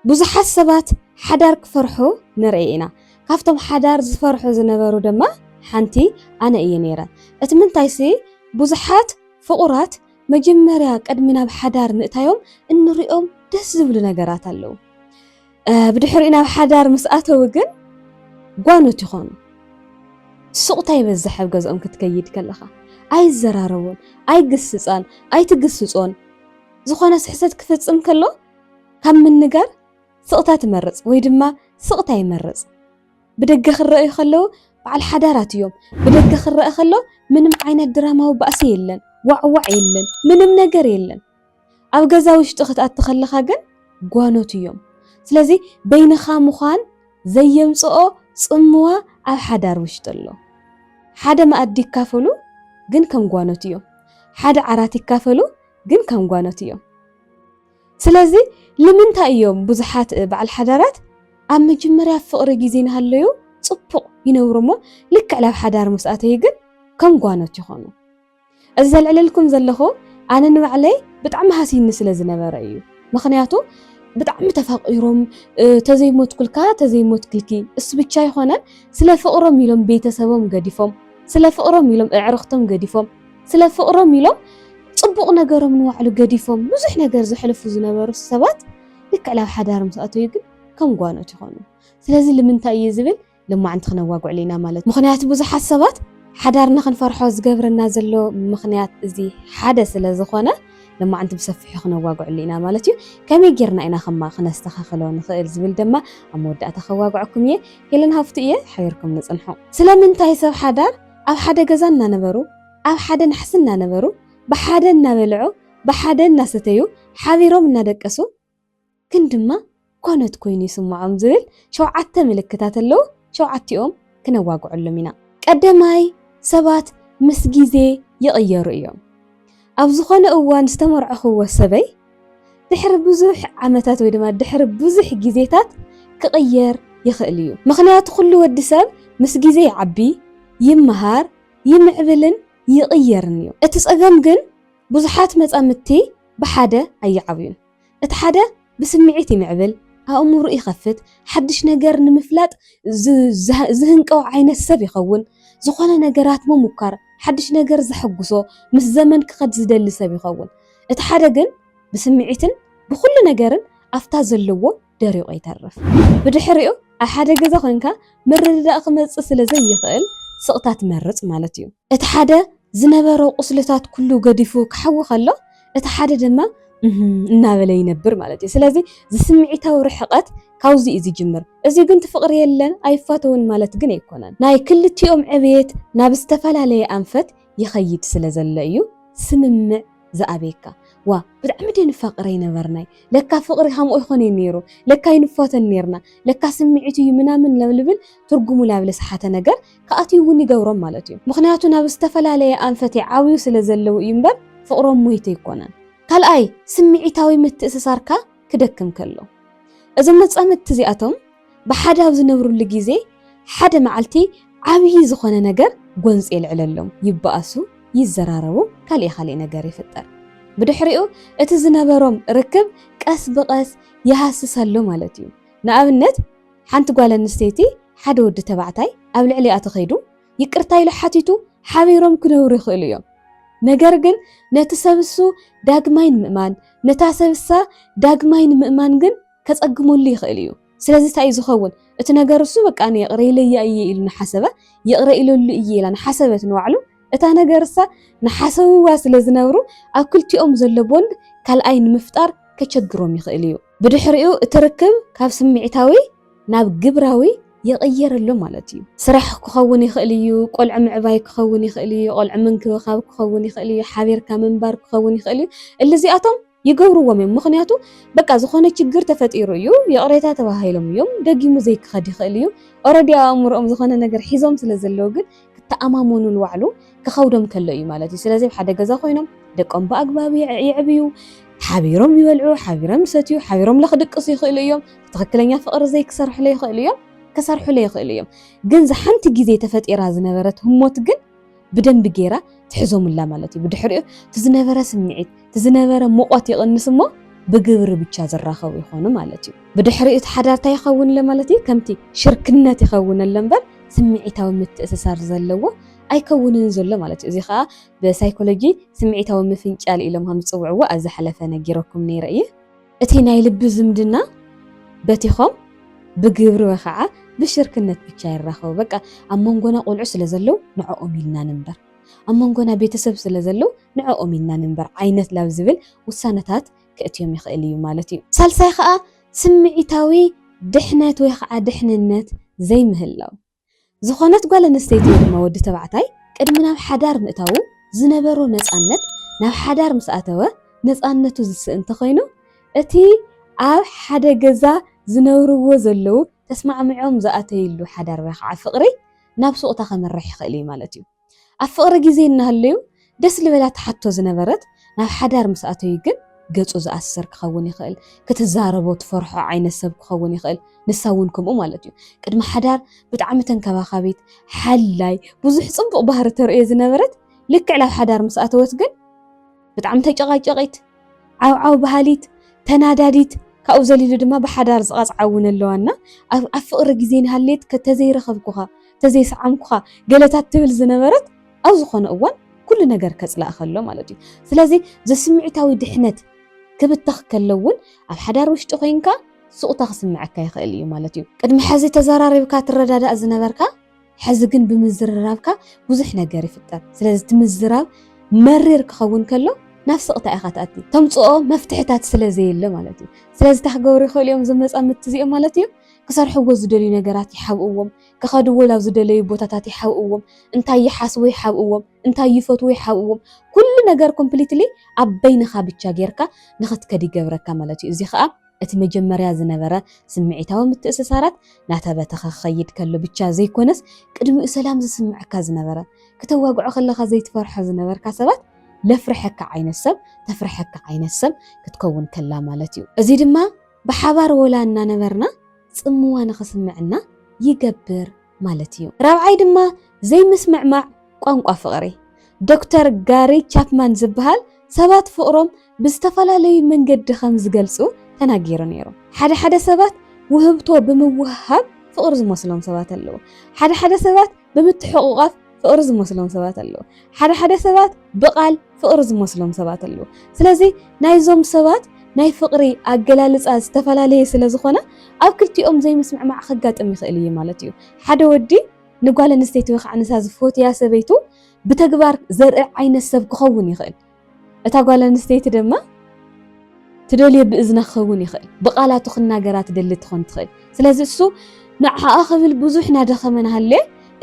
ብዙሓት ሰባት ሓዳር ክፈርሑ ንርኢ ኢና ካብቶም ሓዳር ዝፈርሑ ዝነበሩ ድማ ሓንቲ ኣነ እየ ነይረ እቲ ምንታይሲ ብዙሓት ፍቑራት መጀመርያ ቀድሚ ናብ ሓዳር ምእታዮም እንሪኦም ደስ ዝብሉ ነገራት ኣለዉ ብድሕሪ ናብ ሓዳር ምስ ኣተው ግን ጓኖት ይኾኑ ስቕታ ይበዝሕ ኣብ ገዝኦም ክትከይድ ከለኻ ኣይዘራረቡን ኣይግስፃን ኣይትግስፆን ዝኾነ ስሕተት ክፍፅም ከሎ ካብ ምንጋር ስቕታ ትመርፅ ወይ ድማ ስቕታ ይመርፅ ብደገ ክረአዩ ከለዉ በዓል ሓዳራት እዮም ብደገ ክረአ ከሎ ምንም ዓይነት ድራማዊ ባእሲ የለን ዋዕዋዕ የለን ምንም ነገር የለን ኣብ ገዛ ውሽጢ ክትኣቱ ከለኻ ግን ጓኖት እዮም ስለዚ በይንኻ ምዃን ዘየምፅኦ ጽምዋ ኣብ ሓዳር ውሽጢ ኣሎ ሓደ መኣዲ ይካፈሉ ግን ከም ጓኖት እዮም ሓደ ዓራት ይካፈሉ ግን ከም ጓኖት እዮም ስለዚ ንምንታይ እዮም ብዙሓት በዓል ሓዳራት ኣብ መጀመርያ ፍቕሪ ግዜ ንሃለዩ ጽቡቕ ይነብሩ እሞ ልክዕ ናብ ሓዳር ምስ ኣተዩ ግን ከም ጓኖት ይኾኑ እዚ ዘልዕለልኩም ዘለኹ ኣነ ንባዕለይ ብጣዕሚ ሃሲኒ ስለ ዝነበረ እዩ ምክንያቱ ብጣዕሚ ተፋቂሮም ተዘይሞትኩልካ ተዘይሞትክልኪ እሱ ብቻ ይኾነን ስለ ፍቕሮም ኢሎም ቤተሰቦም ገዲፎም ስለ ፍቕሮም ኢሎም ኣዕርኽቶም ገዲፎም ስለ ፍቕሮም ኢሎም ጽቡቕ ነገሮም ንባዕሉ ገዲፎም ብዙሕ ነገር ዘሕልፉ ዝነበሩ ሰባት ልክዕ ናብ ሓዳር ምስ ኣተዩ ግን ከም ጓኖት ይኾኑ ስለዚ ንምንታይ እዩ ዝብል ልማዓንቲ ክነዋጉዕ ለና ማለት ምክንያቱ ብዙሓት ሰባት ሓዳርና ክንፈርሖ ዝገብረና ዘሎ ምክንያት እዚ ሓደ ስለ ዝኾነ ልማዓንቲ ብሰፊሑ ክነዋጉዕ ለና ማለት እዩ ከመይ ጌርና ኢና ከማ ክነስተኻኽሎ ንኽእል ዝብል ድማ ኣብ መወዳእታ ከዋጉዐኩም እየ ሄለን ሃፍቱ እየ ሓቢርኩም ንፅንሑ ስለምንታይ ሰብ ሓዳር ኣብ ሓደ ገዛ እናነበሩ ኣብ ሓደ ናሕሲ እናነበሩ ብሓደ እናበልዑ ብሓደ እናሰተዩ ሓቢሮም እናደቀሱ ግን ድማ ጓኖት ኮይኑ ይስምዖም ዝብል 7 ምልክታት ኣለዉ 7ኦም ክነዋጉዐሎም ኢና ቀዳማይ ሰባት ምስ ግዜ ይቕየሩ እዮም ኣብ ዝኾነ እዋን ዝተመርዐኽዎ ሰበይ ድሕሪ ብዙሕ ዓመታት ወይ ድማ ድሕሪ ብዙሕ ግዜታት ክቕየር ይኽእል እዩ ምክንያቱ ኩሉ ወዲ ሰብ ምስ ግዜ ይዓቢ ይመሃር ይምዕብልን ይቕየርን እዩ እቲ ፀገም ግን ብዙሓት መፃምድቲ ብሓደ ኣይዓብዩን እቲ ሓደ ብስምዒት ይምዕብል ኣእምሩ ይኸፍት ሓድሽ ነገር ንምፍላጥ ዝህንቀው ዓይነት ሰብ ይኸውን ዝኾነ ነገራት ምሙካር ሓድሽ ነገር ዘሐጉሶ ምስ ዘመን ክኸድ ዝደሊ ሰብ ይኸውን እቲ ሓደ ግን ብስምዒትን ብኩሉ ነገርን ኣፍታ ዘለዎ ደሪቑ ይተርፍ ብድሕሪኡ ኣብ ሓደ ገዛ ኮይንካ ምርድዳእ ክመፅእ ስለ ዘይኽእል ስቕታ ትመርፅ ማለት እዩ እቲ ሓደ ዝነበረ ቁስልታት ኩሉ ገዲፉ ክሓዊ ከሎ እቲ ሓደ ድማ እናበለ ይነብር ማለት እዩ ስለዚ ዝስምዒታዊ ርሕቐት ካብዚ እዩ ዝጅምር እዚ ግን ትፍቕሪ የለን ኣይፋተውን ማለት ግን ኣይኮነን ናይ ክልቲኦም ዕብየት ናብ ዝተፈላለየ ኣንፈት ይኸይድ ስለ ዘሎ እዩ ስምምዕ ዝኣበየካ ዋ ብጣዕሚ ደይ ንፋቕረ ይነበርናይ ለካ ፍቕሪ ከምኡ ይኾነ ነይሩ ለካ ይንፋተን ነርና ለካ ስምዒት እዩ ምናምን ለብልብል ትርጉሙ ላብ ለሰሓተ ነገር ከኣትዩ እውን ይገብሮም ማለት እዩ ምክንያቱ ናብ ዝተፈላለየ ኣንፈት ይዓብዩ ስለ ዘለው እዩ እምበር ፍቕሮም ሞይተ ይኮነን ካልኣይ ስምዒታዊ ምትእስሳርካ ክደክም ከሎ እዞም መፃምድቲ እዚኣቶም ብሓደ ኣብ ዝነብሩሉ ግዜ ሓደ መዓልቲ ዓብዪ ዝኾነ ነገር ጎንፂ የልዕለሎም ይበኣሱ ይዘራረቡ ካልእ ነገር ይፍጠር ብድሕሪኡ እቲ ዝነበሮም ርክብ ቀስ ብቐስ ይሃስሰሉ ማለት እዩ ንኣብነት ሓንቲ ጓል ኣንስተይቲ ሓደ ወዲ ተባዕታይ ኣብ ልዕሊኣ ተኸይዱ ይቅርታ ኢሉ ሓቲቱ ሓቢሮም ክነብሩ ይኽእሉ እዮም ነገር ግን ነቲ ሰብሱ ዳግማይን ምእማን ነታ ሰብሳ ዳግማይን ምእማን ግን ከጸግመሉ ይኽእል እዩ ስለዚ እንታይ ዝኸውን እቲ ነገር እሱ በቃ የቕረ ኢለያ እየ ኢሉ ንሓሰበ የቕረ ኢለሉ እየ ኢላ ንሓሰበት ንባዕሉ እታ ነገርሳ ንሓሰብዋ ስለ ዝነብሩ ኣብ ክልቲኦም ዘሎ ቦንድ ካልኣይ ንምፍጣር ከቸግሮም ይኽእል እዩ ብድሕሪኡ እቲ ርክብ ካብ ስምዒታዊ ናብ ግብራዊ ይቕየረሉ ማለት እዩ ስራሕ ክኸውን ይኽእል እዩ ቆልዑ ምዕባይ ክኸውን ይኽእል እዩ ቆልዑ ምንክብኻብ ክኸውን ይኽእል እዩ ሓቢርካ ምንባር ክኸውን ይኽእል እዩ እልዚኣቶም ይገብርዎም እዮም ምክንያቱ በቃ ዝኾነ ችግር ተፈጢሩ እዩ የቕሬታ ተባሂሎም እዮም ደጊሙ ዘይክኸድ ይኽእል እዩ ኦልሬዲ ኣእምሮኦም ዝኾነ ነገር ሒዞም ስለ ዘለዎ ግን ክተኣማመኑ ንባዕሉ ክኸውዶም ከሎ እዩ ማለት እዩ ስለዚ ብሓደ ገዛ ኮይኖም ደቆም ብኣግባብ ይዕብዩ ሓቢሮም ይበልዑ ሓቢሮም ይሰትዩ ሓቢሮም ለክድቅሱ ይኽእሉ እዮም ትክክለኛ ፍቕሪ ዘይክሰርሕሉ ይኽእሉ እዮም ከሰርሕሉ ይኽእሉ እዮም ግን ዝሓንቲ ግዜ ተፈጢራ ዝነበረት ህሞት ግን ብደንብ ጌራ ትሕዞሙላ ማለት እዩ ብድሕሪኡ ትዝነበረ ስምዒት ትዝነበረ ሙቐት ይቕንስ እሞ بجبر بتشازر راخو يخونه مالتي بدحري حدار تيخون لمالتي كمتي شركنا تخون اللمبر سمعتها متأسسار زلوا أي كونن زلوا مالتي إذا خا بسايكولوجي سمعتها مفنجال إلهم هم تصوعوا أزحلف أنا جيركم نيرأيه أتينا يلب زمدنا بتيخم بجبر وخاء بشركنا بتشاير راخو بقى أما نقولنا قول عسل زلوا نعو ميلنا نمبر أما نقولنا بيتسب زلوا نعو ميلنا نمبر عينت لازبل والسنتات كأتيوم يخيلي مالتي سالساي خاء سمعتاوي دحنت ويخاء دحننت زي مهلاو زخونت قال نستيتي لما ودي تبعتاي قدمنا بحدار مئتاو زنبرو نصانت ناب حدار مساتوا نصانتو زس انت خينو اتي اب حدا غزا زنورو زلو تسمع معهم زاتيلو حدار ويخاء فقري ناب سوقتا خمرح يخيلي مالتي افقر غزي نهليو دس لبلات حتو زنبرت ناب حدار مساتو يقن ገጹ ዝኣስር ክኸውን ይኽእል ክትዛረቦ ትፈርሖ ዓይነት ሰብ ክኸውን ይኽእል ንሳውንኩም ማለት እዩ ቅድሚ ሓዳር ብጣዕሚ ተንከባኻቢት ሓላይ ብዙሕ ጽቡቕ ባህሪ ተርእዮ ዝነበረት ልክዕ ላብ ሓዳር ምስ ኣተወት ግን ብጣዕሚ ተጨቃጨቂት ዓውዓው ባህሊት ተናዳዲት ካብኡ ዘሊሉ ድማ ብሓዳር ዝቐፅዓውን ኣለዋና ኣብ ፍቕሪ ግዜ ንሃሌት ከተዘይረኸብኩኻ ተዘይሰዓምኩኻ ገለታት ትብል ዝነበረት ኣብ ዝኾነ እዋን ኩሉ ነገር ከጽላእ ከሎ ማለት እዩ ስለዚ ዘስምዒታዊ ድሕነት كبتخ كلون على حدار وش تخينكا سقطة خسمعك يخيل يوم مالتيو قد محزي تزاراري بكا ترداد أزنبركا حزقن بمزررابكا وزحنا قاري فتار سلازي تمزراب مرير كخون كلو نفس سقطة أخاتاتي تمصقو مفتحتات سلازي اللي مالتيو سلازي تحقوري خيل يوم زمز أمتزيو مالتيو كسرحو زدلي نقرات يحاوقوهم كخادو ولا زدلي بوتاتات يحاوقوهم انتا يحاسو يحاوقوهم انتا يفتو يحاوقوهم كل نقر كومبليتلي عبين خابتشا غيركا نخت كدي جبركا مالتي ازي خا اتي مجمريا زنبره سمعيتاو متأسسارات ناتبه خيد كلو بتشا زي كونس قدم سلام زسمعكا زنبره كتواقعو خلخا زي تفرح زنبركا سبات لفرحك عين السب تفرحك عين السب كتكون كلا مالتي ازي دما بحبار ولا نبرنا صموا نخسمعنا يجبر مالتيو رابعي دما زي مسمع مع قنقا فقري دكتور غاري تشابمان زبهال سبات فقرم بستفلالي منقد خمس جلسو تناجيرو نيرو حدا سبات وهبتو بموهب فقر زمسلهم سبات اللو حدا سبات بمتحقوقات فقر زمسلهم سبات اللو حدا سبات بقال فقر زمسلهم سبات اللو سلازي نايزوم سبات ناي فقري أجلالس استفلالي سلازخونا أو كلتي زي مسمع مع خجات أمي خيلية مالتيو حدا ودي نقول نستيتو يخ عن ساز فوت يا سبيتو بتكبر زرع عين السب كخون يخيل أتقول نستيت دما تدولي بإذن خون يخيل بقالات خنا جرات دلت تخون تخيل سلازي السو نع آخذ البزوح نادخ من هاللي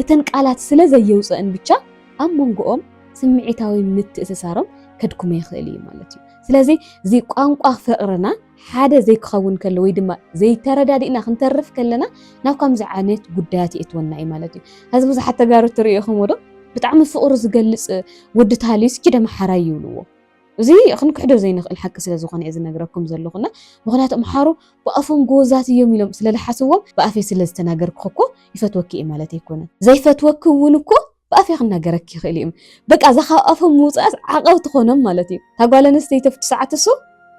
تنقالات سلازي يوصل بتشا أم منقوم سمعتاوي متأسسارم كدكم يخيلي مالتيو سلازي زي قانقا فقرنا حدا زي كخون كله ويدما زي تردادينا خنترف كلنا ناو كم زعانيت قداتي اتونا مالتي هذا بز حتى قارو تريخم ودو بتعمل فقر زقلص ودتها ليس كده محرا يولو زي خنكحدو زي نخل حق سلازوخنا اذا نغركم زلوخنا مخنات امحارو بافهم غوزات يوم يلوم سلالحاسوم بافي سلازتناغركوكو يفتوكي مالتي يكون زي فتوكونكو بافي خناغرك يخليم بقى زخا افهم موصاس عقب تخونم مالتي تاغوال نستي تفت ساعه تسو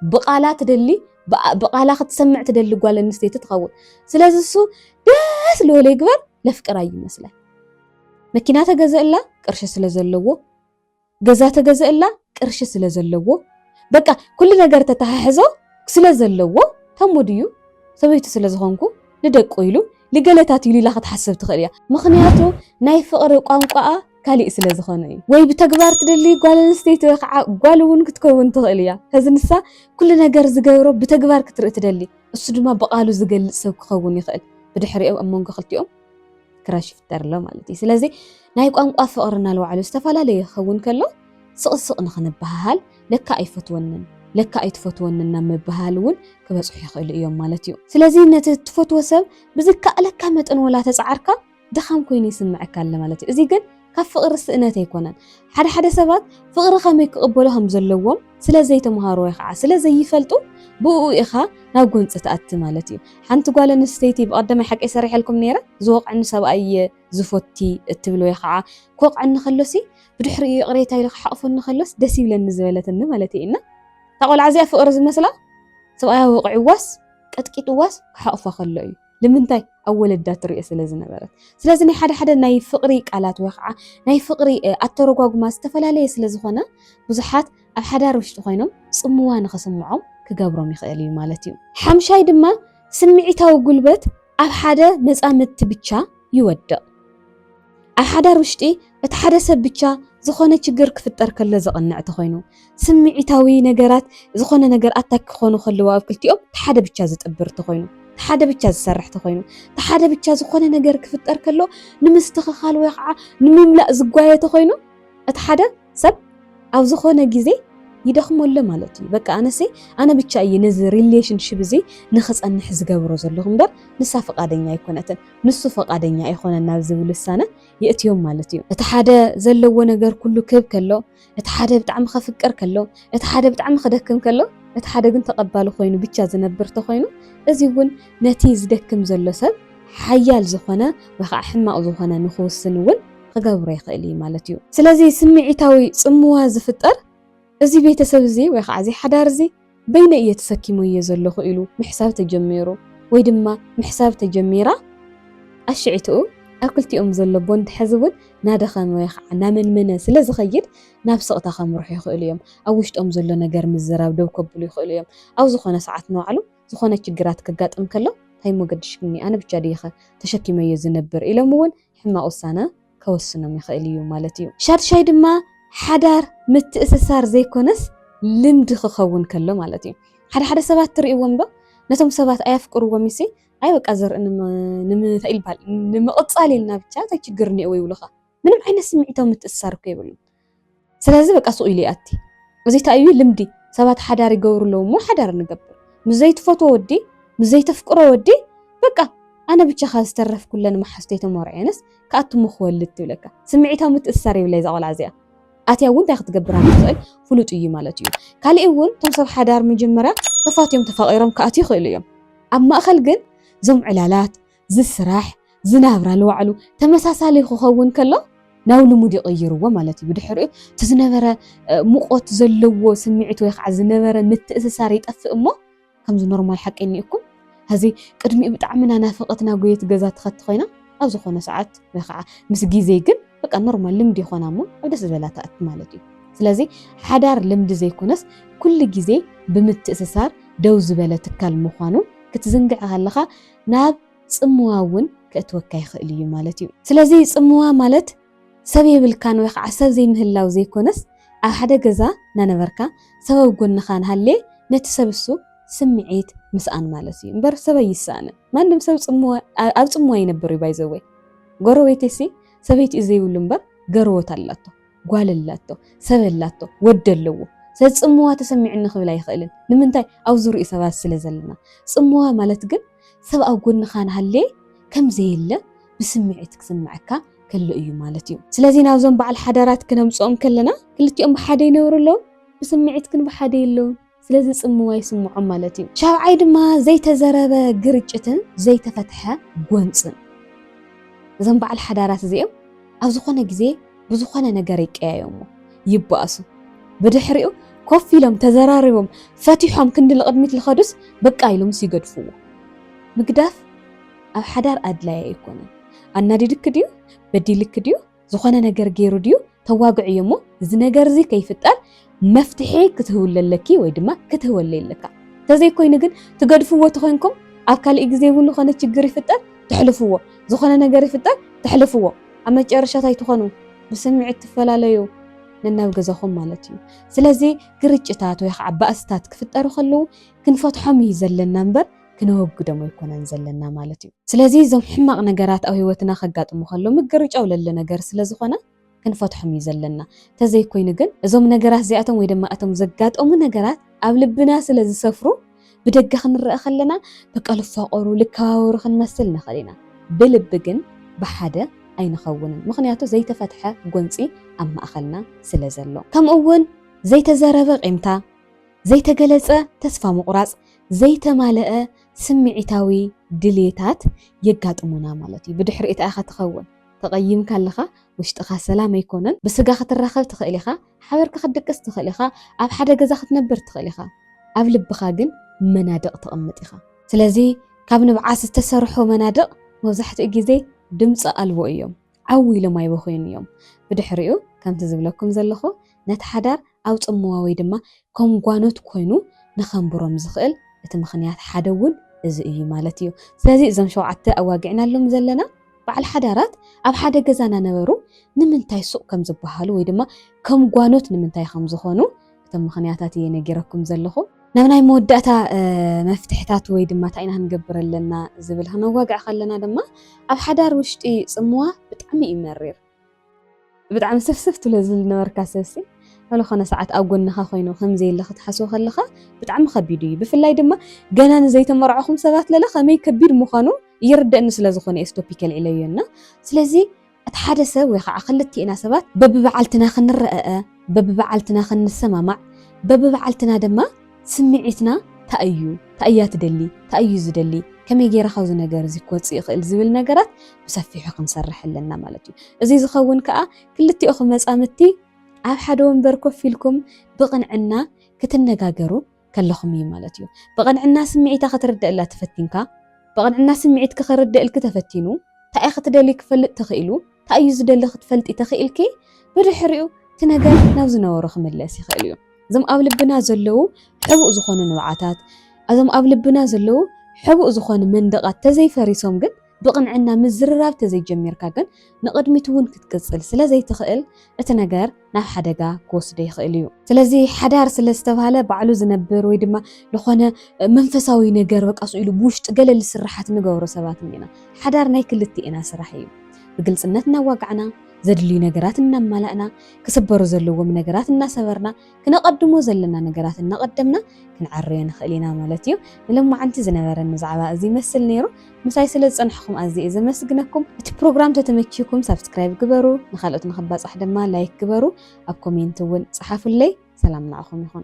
بقالات دلي بقالا ختصمع تدلي قال نستي تتخول سلازي سو داس لو ليغبر لفقراي يመስላል مكينه تغزالا قرش سلازلو غزا تغزالا قرش سلازلو بقى كل ነገር ተታሐዞ سلازلو ተሞድዩ ሰበይቱ ስለዝኾንኩ ልደቆ ኢሉ لقلتات يلي لا ختحسب تخليا مخنياتو ناي فقر قانقا كالي ስለዝኾነ እዩ ወይ بتكبار تدلي قال نستيت قال ون كتكون تخليا هزنسا كل ነገር ዝገብሮ بتكبار كترئ تدلي እሱ ድማ بقالو ዝገልጽ ሰብ ክኸውን ይኽእል بدحريو امونغ خلتيኦም كراش يفترلو مالتي ስለዚህ ናይ ቋንቋ ፍቅርና ለዋዕሉ ዝተፋላለየ ይኸውን ከሎ ስቕስቕ ንኽንበሃል ለካ ኣይፈትወንን ለካ ኣይትፈትወንና መበሃልውን ክበጽሑ ይኽእሉ እዮም ማለት እዩ ስለዚ ነቲ ትፈትዎ ሰብ ብዝከኣለካ መጠን ወላ ተጻዓርካ ድኻም ኮይኑ ይስምዓካ ኣለ ማለት እዩ እዚ ግን ካብ ፍቅሪ ስእነት ኣይኮነን ሓደ ሰባት ፍቅሪ ከመይ ክቕበሉ ከም ዘለዎም ስለዘይተምሃሮ ወይ ከዓ ስለዘይፈልጡ ብኡ ኢኻ ናብ ጎንፂ ተኣቲ ማለት እዩ ሓንቲ ጓል ኣንስተይቲ ብቀዳማይ ሓቂ ሰሪሐልኩም ነይረ ዝወቕዕኒ ሰብኣይ ዝፈቲ እትብል ወይ ከዓ ክወቕዕኒ ከሎሲ ብድሕሪኡ ቅሬታ ኢሉ ክሓቕፈኒ ከሎስ ደስ ይብለኒ ዝበለትኒ ማለት እዩ እና تقول عزيز فقر زمسلا ሰብኣይ ወቕዕዋስ ቀጥቂጥዋስ ክሓቕፋ ከሎ እዩ ንምንታይ ኣብ ወለዳ ትሪኦ ስለ ዝነበረት ስለዚ ናይ ሓደ ናይ ፍቕሪ ቃላት ወይ ከዓ ናይ ፍቕሪ ኣተረጓጉማ ዝተፈላለየ ስለ ዝኾነ ብዙሓት ኣብ ሓዳር ውሽጢ ኮይኖም ጽምዋ ንኽስምዖም ክገብሮም ይኽእል እዩ ማለት እዩ ሓምሻይ ድማ ስምዒታዊ ጉልበት ኣብ ሓደ መጻምድቲ ብቻ ይወድቕ ኣብ ሓዳር ውሽጢ እቲ ሓደ ሰብ ብቻ ዝኾነ ችግር ክፍጠር ከሎ ዘቕንዕ ተኾይኑ ስምዒታዊ ነገራት ዝኾነ ነገር ኣታክ ክኾኑ ከለዎ ኣብ ክልቲኦም እቲ ሓደ ብቻ ዝጥብር ተኾይኑ እቲ ሓደ ብቻ ዝሰርሕ ተኾይኑ እቲ ሓደ ብቻ ዝኾነ ነገር ክፍጠር ከሎ ንምስትኽኻል ወይ ከዓ ንምምላእ ዝጓየ ተኾይኑ እቲ ሓደ ሰብ ኣብ ዝኾነ ግዜ ይደኽመሎ ማለት እዩ በቃ ኣነ ብቻ እየ ነዚ ሪሌሽንሽፕ እዚ ንኽጸንሕ ዝገብሮ ዘለኹ እምበር ንሳ ፈቃደኛ ኣይኮነትን ንሱ ፈቃደኛ ኣይኮነን ናብ ዝብል ውሳነ የእትዮም ማለት እዩ እቲ ሓደ ዘለዎ ነገር ኩሉ ክብ ከሎ እቲ ሓደ ብጣዕሚ ከፍቅር ከሎ እቲ ሓደ ብጣዕሚ ክደክም ከሎ እቲ ሓደ ግን ተቐባሊ ኮይኑ ብቻ ዝነብር ተኾይኑ እዚ እውን ነቲ ዝደክም ዘሎ ሰብ ሓያል ዝኾነ ወይ ከዓ ሕማቕ ዝኾነ ንኽውስን እውን ክገብሮ ይኽእል እዩ ማለት እዩ ስለዚ ስምዒታዊ ጽምዋ ዝፍጠር እዚ ቤተሰብ እዚ ወይ ከዓ እዚ ሓዳር እዚ በይነ እየ ተሰኪሙ እየ ዘለኹ ኢሉ ምሕሳብ ተጀሚሩ ወይ ድማ ምሕሳብ ተጀሚራ ኣሽዒትኡ ኣብ ክልቲኦም ዘሎ ቦንድ ሕዚ እውን ናደኸመ ወይ ከዓ ናመንመነ ስለ ዝኸይድ ናብ ስቕታ ከምርሑ ይኽእሉ እዮም ኣብ ውሽጦም ዘሎ ነገር ምዝራብ ደው ከብሉ ይኽእሉ እዮም ኣብ ዝኾነ ሰዓት ንባዕሉ ዝኾነ ችግራት ክጋጥም ከሎ እንታይ ሞገድሽክኒ ኣነ ብቻ ድይኸ ተሸኪመ እየ ዝነብር ኢሎም እውን ሕማቕ ውሳነ ከወስኖም ይኽእል እዩ ማለት እዩ ሻድሻይ ድማ ሓዳር ምትእስሳር ዘይኮነስ ልምዲ ክኸውን ከሎ ማለት እዩ ሓደ ሰባት ትርእይዎም ዶ ነቶም ሰባት ኣያፍቅርዎም ይሲ ኣይ በቃ ዘርኢ ንምንታይ ይባሃል ንምቕጻል ኢልና ብቻ እንታይ ችግር እኒአዎ ይብሉኻ ምንም ዓይነት ስምዒታዊ ምትእስሳር እኮ የብሉን ስለዚ በቃ ስኡ ኢሉ ይኣቲ እዚ እንታይ እዩ ልምዲ ሰባት ሓዳር ይገብሩ ኣለዎ እሞ ሓዳር ንገብር ምስ ዘይትፈትዎ ወዲ ምስ ዘይተፍቅሮ ወዲ በቃ ኣነ ብቻ ካ ዝተረፍ ኩለን ማሓስተይ ተመርዐንስ ከኣትሞ ክወልድ ትብለካ ስምዒታዊ ምትእስሳር የብለይ ዘቆልዓ እዚኣ ኣትያ እውን እንታይ ክትገብር ትኽእል ፍሉጥ እዩ ማለት እዩ ካልእ እውን ቶም ሰብ ሓዳር መጀመርያ ተፋትዮም ተፋቒሮም ከኣትዩ ይኽእሉ እዮም ኣብ ማእኸል ግን ዞም ዕላላት ዝስራሕ ዝናብራ ዝዋዕሉ ተመሳሳሊ ክኸውን ከሎ ናብ ልሙድ ይቕይርዎ ማለት እዩ ብድሕሪኡ እቲ ዝነበረ ሙቆት ዘለዎ ስምዒት ወይ ከዓ ዝነበረ ምትእስሳር ይጠፍእ እሞ ከምዚ ኖርማል ሓቂ እኒአኩም ሕዚ ቅድሚኡ ብጣዕሚ ናናፈቐትና ጎየት ገዛ ትኸቲ ኮይና ኣብ ዝኾነ ሰዓት ወይ ከዓ ምስ ግዜ ግን በቃ ኖርማል ልምዲ ይኾና እሞ ኣብ ደስ ዝበላ ተኣቲ ማለት እዩ ስለዚ ሓዳር ልምዲ ዘይኮነስ ኩሉ ግዜ ብምትእስሳር ደው ዝበለ ትካል ምዃኑ ክትዝንግዕ ከለኻ ናብ ጽምዋ እውን ከእትወካ ይኽእል እዩ ማለት እዩ ስለዚ ጽምዋ ማለት ሰብ የብልካን ወይ ከዓ ሰብ ዘይምህላው ዘይኮነስ ኣብ ሓደ ገዛ ናነበርካ ሰብ ኣብ ጎንኻ ንሃልየ ነቲ ሰብ እሱ ስምዒት ምስኣን ማለት እዩ እምበር ሰብ ኣይስኣንን ማንም ሰብ ኣብ ጽምዋ ይነብር እዩ ባይዘወይ ጎረቤተሲ ሰበይቲ እዩ ዘይብሉ እምበር ገርዎት ኣላቶ ጓል ኣላቶ ሰብ ኣላቶ ወዲ ኣለዎ ስለዚ ጽምዋ ተሰሚዕኒ ክብል ኣይኽእልን ንምንታይ ኣብ ዙርኡ ሰባት ስለ ዘለና ጽምዋ ማለት ግን ሰብ ኣብ ጎንኻ ንሃልየ ከምዘየለ ብስምዒት ክስምዓካ ከሎ እዩ ማለት እዩ ስለዚ ናብዞም በዓል ሓዳራት ክነምፅኦም ከለና ክልቲኦም ብሓደ ይነብሩ ኣለዉ ብስምዒት ግን ብሓደ የለውን ስለዚ ጽምዋ ይስምዖም ማለት እዩ ሻብዓይ ድማ ዘይተዘረበ ግርጭትን ዘይተፈትሐ ጎንፅን እዞም በዓል ሓዳራት እዚኦም ኣብ ዝኾነ ግዜ ብዝኾነ ነገር ይቀያየሙ ይበኣሱ ብድሕሪኡ ኮፍ ኢሎም ተዘራሪቦም ፈቲሖም ክንዲ ልቕድሚት ልኸዱስ በቃ ኢሎም ይገድፍዎ ምግዳፍ ኣብ ሓዳር ኣድላይ ኣይኮነን ኣናዲድክ ድዩ በዲልክ ድዩ ዝኾነ ነገር ገይሩ ድዩ ተዋግዑ እሞ እዚ ነገር እዚ ከይፍጠር መፍትሒ ክትህውለለኪ ወይ ድማ ክትህወለለካ ተዘይኮይኑ ግን ትገድፍዎ ተኾይንኩም ኣብ ካልእ ግዜ እውን ዝኾነ ችግር ይፍጠር ትሕልፍዎ ዝኾነ ነገር ይፍጠር ትሕልፍዎ ኣብ መጨረሻ እንታይ ትኾኑ ብስምዒት ትፈላለዩ ነናብ ገዛኹም ማለት እዩ ስለዚ ግርጭታት ወይ ከዓ ባእስታት ክፍጠሩ ከለዉ ክንፈትሖም እዩ ዘለና እምበር ክነወግዶም ኣይኮነን ዘለና ማለት እዩ ስለዚ እዞም ሕማቕ ነገራት ኣብ ህይወትና ከጋጥሙ ከለዉ ምግርጫው ለለ ነገር ስለ ዝኾነ ክንፈትሖም እዩ ዘለና ተዘይኮይኑ ግን እዞም ነገራት እዚኣቶም ወይ ድማ እቶም ዘጋጠሙ ነገራት ኣብ ልብና ስለ ዝሰፍሩ ብደገ ክንርአ ከለና በቃ ልፋቐሩ ልከባበሩ ክንመስል ንኽእል ኢና ብልቢ ግን ብሓደ ኣይንኸውንን ምክንያቱ ዘይተፈትሐ ጎንፂ ኣብ ማእኸልና ስለ ዘሎ ከምኡውን ዘይተዘረበ ቂምታ ዘይተገለጸ ተስፋ ምቑራጽ ዘይተማልአ ስምዒታዊ ድሌታት የጋጥሙና ማለት እዩ ብድሕሪ እቲ ኢኻ ትኸውን ተቐይምካ ኣለኻ ውሽጥኻ ሰላም ኣይኮነን ብስጋ ክትራኸብ ትኽእል ኢኻ ሓበርካ ክትድቅስ ትኽእል ኢኻ ኣብ ሓደ ገዛ ክትነብር ትኽእል ኢኻ ኣብ ልብኻ ግን منادق تقمط إخا سلازي كابن بعاس تسرحو منادق مبزحت إجزي دمص ألبو إيوم عوي لما يبخين يوم بدحريو كم تزبلكم زلخو نتحدر أو تأموا ويدما كم قانوت كوينو نخنبرم زخيل اتمخنيات حدون إز إيو مالتيو سلازي إزم شوعت أواقعنا اللهم زلنا بعل حدارات أب حدا جزانا نبرو نمنتاي سوق كم زبحالو ويدما كم قانوت نمنتاي خمزخونو اتمخنياتاتي نجيركم زلخو نمناي مودتا مفتحتات ويدما تاينا هنقبر لنا زبل هنواقع خلنا دما أب حدار وشتي صموا بتعمي يمرر بتعم سفسفت لازل نوركا سفسي هلو خنا ساعات أقولنا خوينو خمزي اللي خدحسو خلخا بتعم خبيدي بفلاي دما جنان زي تمرعهم سبات للا ما يكبير مخانو يرد أنه سلازخوني استوبيكال إلينا سلازي أتحدث ويخع خلتي أنا سبات ببعلتنا خن الرقاء ببعلتنا خن السماع ببعلتنا دما سمعتنا تأيات دلي تأيز دلي كم يجي رخوز نجار زي كوتس يخيل زبل نجارات بسفيحو خنصرح لنا مالتي أزيز خون كأ كلتي أخو مسامتي عب حدون بركو لكم بقنعنا كتنجاجرو كلخمي مالتيو بقنعنا سمعيتا خطرد إلا تفتينكا بقنعنا سمعيت كخرد إلك تفتينو تأي خطدلي كفلت تخيلو تأيز دلي خطفلت تخيلكي برحريو تنجار نوزنا ورخ ملاسي خيليو زم قبل بنا زلو حبو زخون نوعاتات أزم قبل بنا زلو حبو زخون مندقات تزي فريسوم قد بقنعنا مزرراب تزي جمير كاقن نقدميتون كتكسل سلازي تخيل اتنجار ناف حدقا كوسدي يخيليو سلازي حدار سلستوهاله بعلو زنبر ويدما لخونه منفساوي نجار وقاسو إلو بوشت قلل السرحات نقورو سبات مننا حدار ناي كلتي إنا سرحيو بقلصنتنا واقعنا زدلي نجاراتنا ملأنا كسبرو زلوهم نجاراتنا سبرنا كنقدمو زلنا نجاراتنا قدمنا كنعرين خلينا مالتيو لما عنتي زنبر النزعبا زي مثل نيرو مسايسل صنحكم ازي اذا مسجنكم ات بروجرام تتمكيكم سبسكرايب كبروا نخلط نخبص احد ما لايك كبروا اب كومنت ون صحافوا لي سلام معكم يكون